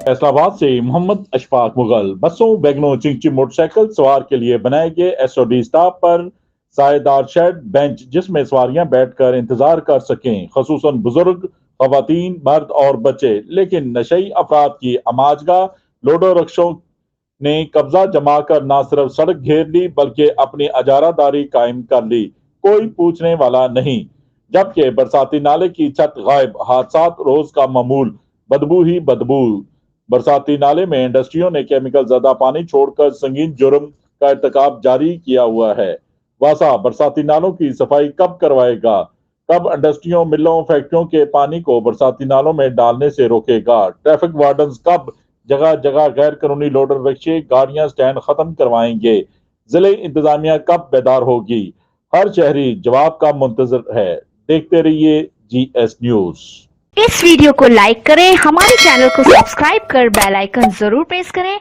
फैसलाबाद से मोहम्मद अशफाक मुगल। बसों, वैगनों, चिंची मोटरसाइकिल सवार के लिए बनाए गए एसओडी स्टॉप पर सायेदार शेड बेंच जिसमें सवारियां बैठकर इंतजार कर सकें, खसूसन बुजुर्ग, खवातीन, मर्द और बच्चे। लेकिन नशई अफराद की अमाजगा लोडो रक्षों ने कब्जा जमा कर न सिर्फ सड़क घेर ली बल्कि अपनी अजारादारी कायम कर ली, कोई पूछने वाला नहीं। जबकि बरसाती नाले की छत गायब, हादसात रोज का मामूल, बदबू ही बदबू। बरसाती नाले में इंडस्ट्रियों ने केमिकल ज्यादा पानी छोड़कर संगीन जुर्म का इर्तिकाब जारी किया हुआ है। वासा बरसाती नालों की सफाई कब करवाएगा? कब इंडस्ट्रियों, मिलों, फैक्ट्रियों के पानी को बरसाती नालों में डालने से रोकेगा? ट्रैफिक वार्डन कब जगह जगह गैर कानूनी लोडर रिक्शे, गाड़ियां स्टैंड खत्म करवाएंगे? जिले इंतजामिया कब बेदार होगी? हर शहरी जवाब का मुंतजर है। देखते रहिए GS न्यूज। इस वीडियो को लाइक करें, हमारे चैनल को सब्सक्राइब कर बेल आइकन जरूर प्रेस करें।